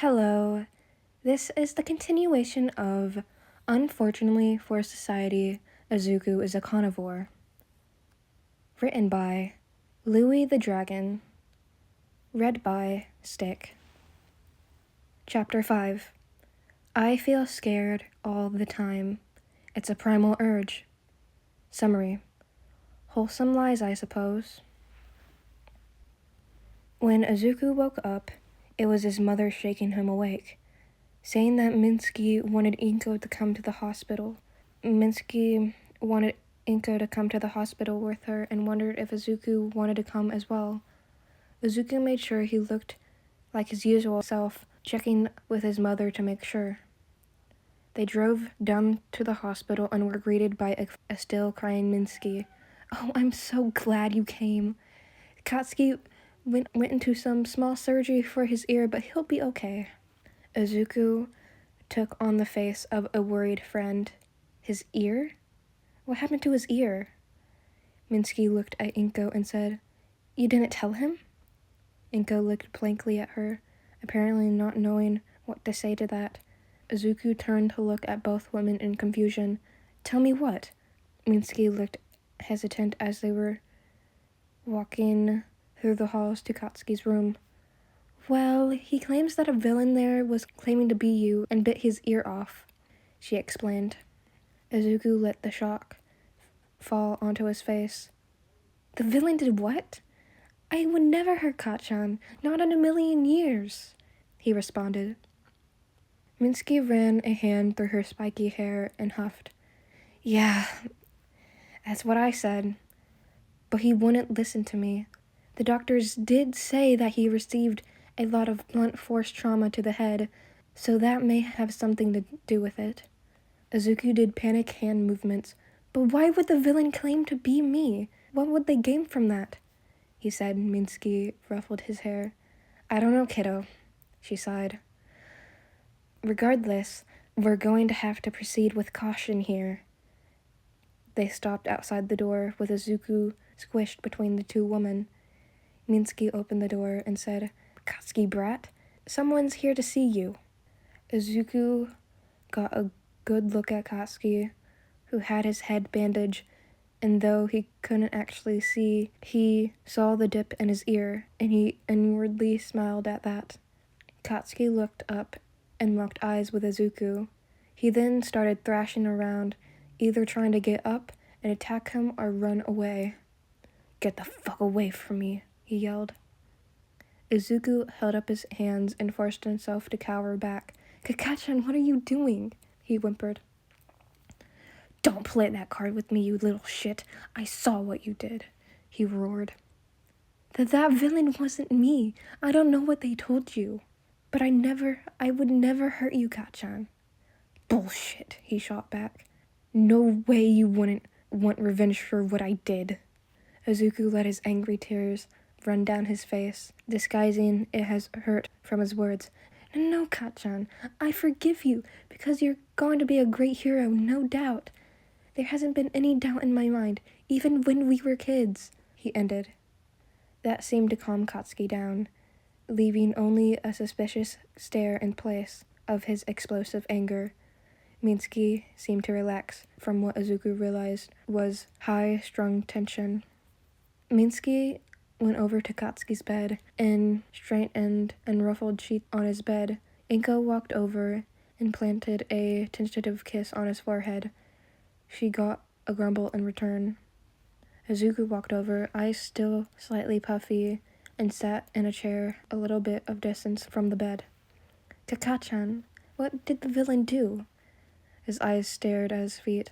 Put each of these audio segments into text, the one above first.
Hello, this is the continuation of Unfortunately for Society, Izuku is a Khanivore. Written by LouieTheDragon. Read by Stick. Chapter 5. I feel scared all the time. It's a primal urge. Summary. Wholesome lies, I suppose. When Izuku woke up, it was his mother shaking him awake, saying that Minsky wanted Inko to come to the hospital. Minsky wanted Inko to come to the hospital with her and wondered if Izuku wanted to come as well. Izuku made sure he looked like his usual self, checking with his mother to make sure. They drove down to the hospital and were greeted by a still crying Minsky. "Oh, I'm so glad you came. Katsuki went into some small surgery for his ear, but he'll be okay." Izuku took on the face of a worried friend. His ear? What happened to his ear? Minsky looked at Inko and said, "You didn't tell him?" Inko looked blankly at her, apparently not knowing what to say to that. Izuku turned to look at both women in confusion. "Tell me what?" Minsky looked hesitant as they were walking through the halls to Katsuki's room. "Well, he claims that a villain there was claiming to be you and bit his ear off," she explained. Izuku let the shock fall onto his face. "The villain did what? I would never hurt Kachan, not in a million years," he responded. Minsky ran a hand through her spiky hair and huffed. "Yeah, that's what I said. But he wouldn't listen to me. The doctors did say that he received a lot of blunt force trauma to the head, so that may have something to do with it." Izuku did panic hand movements. "But why would the villain claim to be me? What would they gain from that?" he said. Minsky ruffled his hair. "I don't know, kiddo," she sighed. "Regardless, we're going to have to proceed with caution here." They stopped outside the door with Izuku squished between the two women. Minsky opened the door and said, "Katsuki brat, someone's here to see you." Izuku got a good look at Katsuki, who had his head bandaged, and though he couldn't actually see, he saw the dip in his ear, and he inwardly smiled at that. Katsuki looked up and locked eyes with Izuku. He then started thrashing around, either trying to get up and attack him or run away. "Get the fuck away from me," he yelled. Izuku held up his hands and forced himself to cower back. "Kakachan, what are you doing?" he whimpered. "Don't play that card with me, you little shit. I saw what you did," he roared. That villain wasn't me. I don't know what they told you. But I would never hurt you, Kachan." "Bullshit," he shot back. "No way you wouldn't want revenge for what I did." Izuku let his angry tears run down his face, disguising it as hurt from his words. "No, Kachan, I forgive you, because you're going to be a great hero, no doubt. There hasn't been any doubt in my mind, even when we were kids," he ended. That seemed to calm Katsuki down, leaving only a suspicious stare in place of his explosive anger. Minsky seemed to relax from what Izuku realized was high-strung tension. Minsky went over to Katsuki's bed and straightened and ruffled sheets on his bed. Inko walked over and planted a tentative kiss on his forehead. She got a grumble in return. Izuku walked over, eyes still slightly puffy, and sat in a chair a little bit of distance from the bed. "Kakachan, what did the villain do?" His eyes stared at his feet.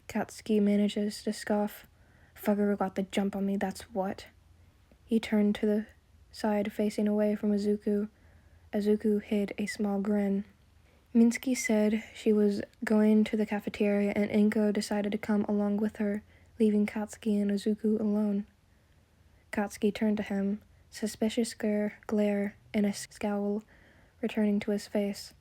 Katsuki manages to scoff. "Fucker got the jump on me, that's what." He turned to the side, facing away from Izuku. Izuku hid a small grin. Minsky said she was going to the cafeteria, and Inko decided to come along with her, leaving Katsuki and Izuku alone. Katsuki turned to him, suspicious glare and a scowl returning to his face.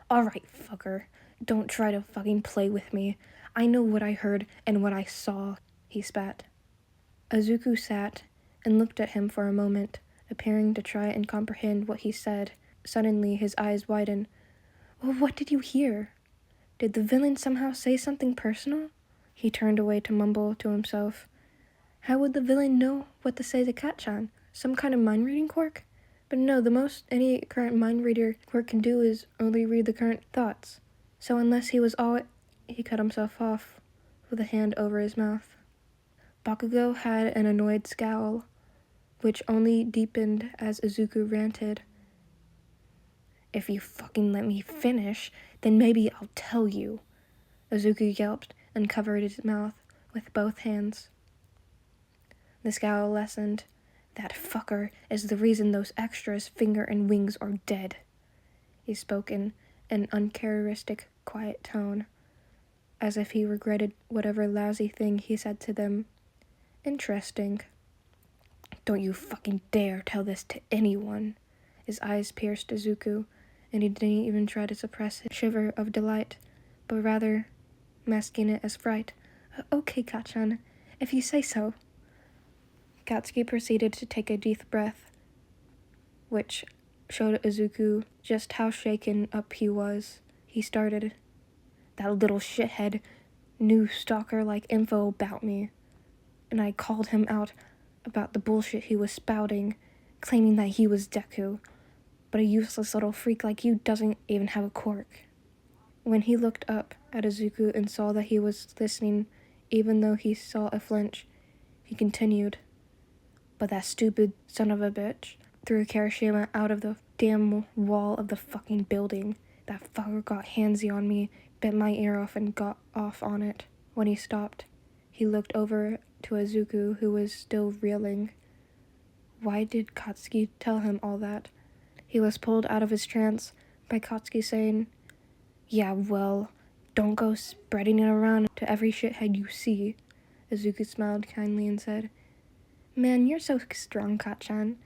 "All right, fucker. Don't try to fucking play with me. I know what I heard and what I saw," he spat. Izuku sat and looked at him for a moment, appearing to try and comprehend what he said. Suddenly, his eyes widen. "Well, what did you hear? Did the villain somehow say something personal?" He turned away to mumble to himself. How would the villain know what to say to Katchan? Some kind of mind-reading quirk? But no, the most any current mind-reader quirk can do is only read the current thoughts. So unless he was all... He cut himself off with a hand over his mouth. Bakugo had an annoyed scowl, which only deepened as Izuku ranted. "If you fucking let me finish, then maybe I'll tell you." Izuku yelped and covered his mouth with both hands. The scowl lessened. "That fucker is the reason those extras' finger and wings are dead." He spoke in an uncharacteristic, quiet tone, as if he regretted whatever lousy thing he said to them. "Interesting. Don't you fucking dare tell this to anyone." His eyes pierced Izuku, and he didn't even try to suppress his shiver of delight, but rather masking it as fright. "Okay, Katchan, if you say so." Katsuki proceeded to take a deep breath, which showed Izuku just how shaken up he was. He started. "That little shithead knew stalker-like info about me, and I called him out about the bullshit he was spouting, claiming that he was Deku, but a useless little freak like you doesn't even have a quirk." When he looked up at Izuku and saw that he was listening, even though he saw a flinch, he continued. "But that stupid son of a bitch threw Kirishima out of the damn wall of the fucking building. That fucker got handsy on me, bit my ear off, and got off on it." When he stopped, he looked over to Izuku, who was still reeling. Why did Katsuki tell him all that? He was pulled out of his trance by Katsuki saying, "Yeah, well, don't go spreading it around to every shithead you see." Izuku smiled kindly and said, "Man, you're so strong, Katchan.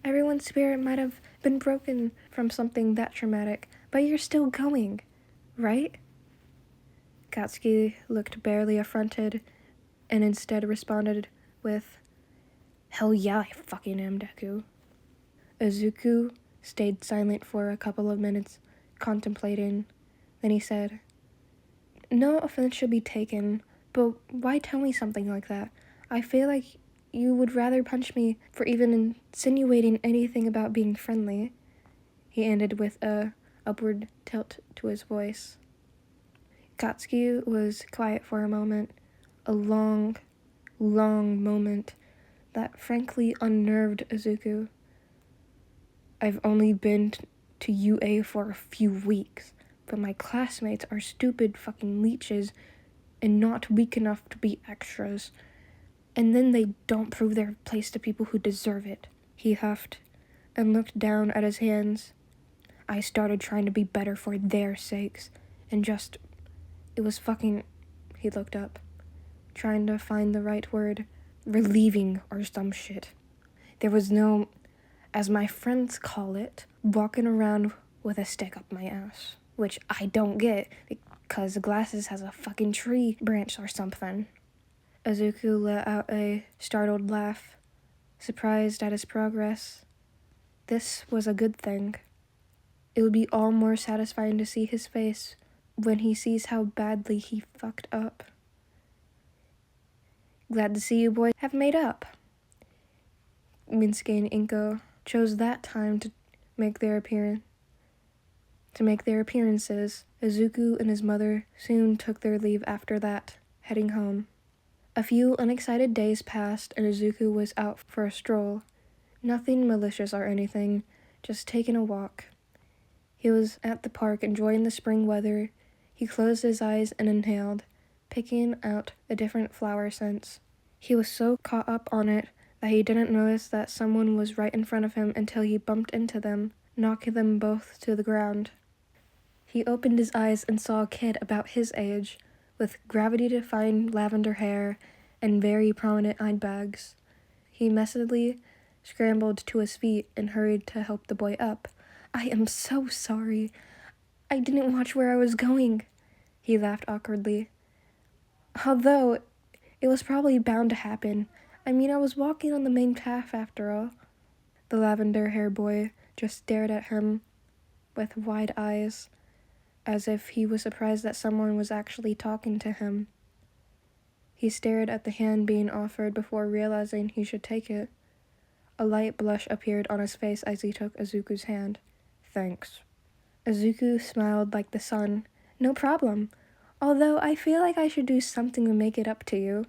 Everyone's spirit might have been broken from something that traumatic, but you're still going, right?" Katsuki looked barely affronted and instead responded with, "Hell yeah, I fucking am, Deku." Izuku stayed silent for a couple of minutes, contemplating. Then he said, "No offense should be taken, but why tell me something like that? I feel like you would rather punch me for even insinuating anything about being friendly." He ended with a upward tilt to his voice. Katsuki was quiet for a moment, a long, long moment that frankly unnerved Izuku. "I've only been to UA for a few weeks, but my classmates are stupid fucking leeches and not weak enough to be extras. And then they don't prove their place to people who deserve it." He huffed and looked down at his hands. "I started trying to be better for their sakes, and just... it was fucking..." He looked up, trying to find the right word. "Relieving or some shit. There was no, as my friends call it, walking around with a stick up my ass. Which I don't get, because the glasses has a fucking tree branch or something." Izuku let out a startled laugh, surprised at his progress. This was a good thing. It would be all more satisfying to see his face when he sees how badly he fucked up. "Glad to see you boys have made up." Minsuke and Inko chose that time to make their appearances. Izuku and his mother soon took their leave after that, heading home. A few unexcited days passed and Izuku was out for a stroll. Nothing malicious or anything, just taking a walk. He was at the park enjoying the spring weather. He closed his eyes and inhaled, picking out the different flower scents. He was so caught up on it that he didn't notice that someone was right in front of him until he bumped into them, knocking them both to the ground. He opened his eyes and saw a kid about his age, with gravity-defying lavender hair and very prominent eye bags. He messily scrambled to his feet and hurried to help the boy up. "I am so sorry. I didn't watch where I was going." He laughed awkwardly. "Although, it was probably bound to happen. I mean, I was walking on the main path after all." The lavender hair boy just stared at him with wide eyes, as if he was surprised that someone was actually talking to him. He stared at the hand being offered before realizing he should take it. A light blush appeared on his face as he took Izuku's hand. "Thanks." Izuku smiled like the sun. "No problem. Although I feel like I should do something to make it up to you."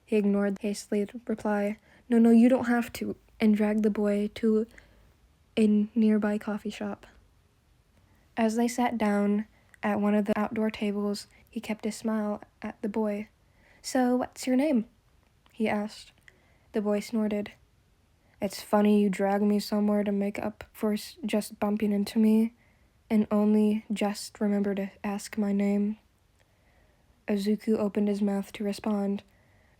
He ignored the hastily reply, No, you don't have to," and dragged the boy to a nearby coffee shop. As they sat down at one of the outdoor tables, he kept a smile at the boy. "So, what's your name?" he asked. The boy snorted. "It's funny you drag me somewhere to make up for just bumping into me, and only just remember to ask my name." Izuku opened his mouth to respond,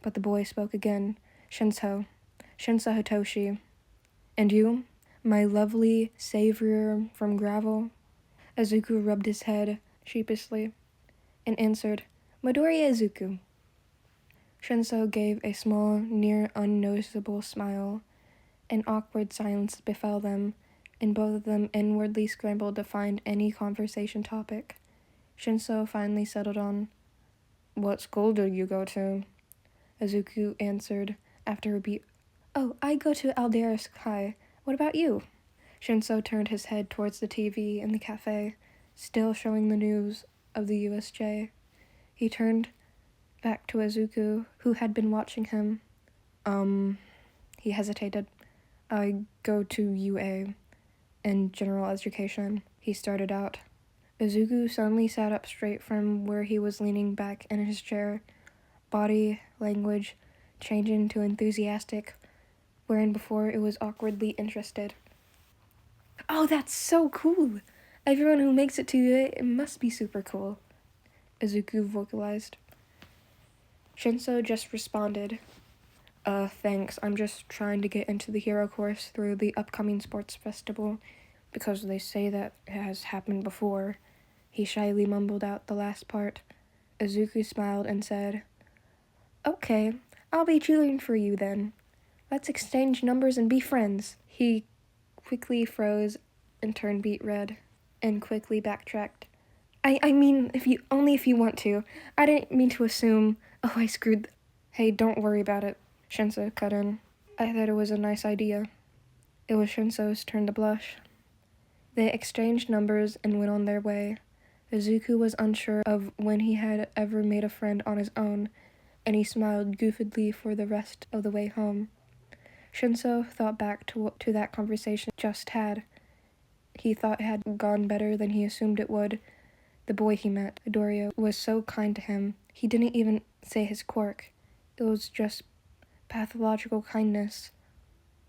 but the boy spoke again. Shinso Hitoshi. "And you? My lovely savior from gravel?" Izuku rubbed his head sheepishly and answered, "Midoriya Izuku." Shinso gave a small, near unnoticeable smile. An awkward silence befell them, and both of them inwardly scrambled to find any conversation topic. Shinso finally settled on, "What school do you go to?" Izuku answered after a beat, "Oh, I go to Alderis High. What about you?" Shinso turned his head towards the TV in the cafe, still showing the news of the USJ. He turned back to Izuku, who had been watching him. He hesitated. "I go to UA in general education," he started out. Izuku suddenly sat up straight from where he was leaning back in his chair, body language changing to enthusiastic, wherein before it was awkwardly interested. "Oh, that's so cool! Everyone who makes it to UA, it must be super cool," Izuku vocalized. Shinso just responded, Thanks, I'm just trying to get into the hero course through the upcoming sports festival, because they say that it has happened before." He shyly mumbled out the last part. Izuku smiled and said, "Okay, I'll be cheering for you then. Let's exchange numbers and be friends." He quickly froze and turned beet red, and quickly backtracked. I mean, if you want to. I didn't mean to assume. Oh, I screwed. Hey, don't worry about it," Shinso cut in. "I thought it was a nice idea." It was Shinso's turn to blush. They exchanged numbers and went on their way. Izuku was unsure of when he had ever made a friend on his own, and he smiled goofedly for the rest of the way home. Shinso thought back to that conversation just had. He thought it had gone better than he assumed it would. The boy he met, Midoriya, was so kind to him. He didn't even say his quirk. It was just pathological kindness.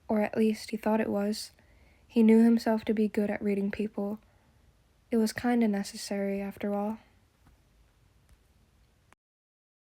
Or at least he thought it was. He knew himself to be good at reading people. It was kinda necessary, after all.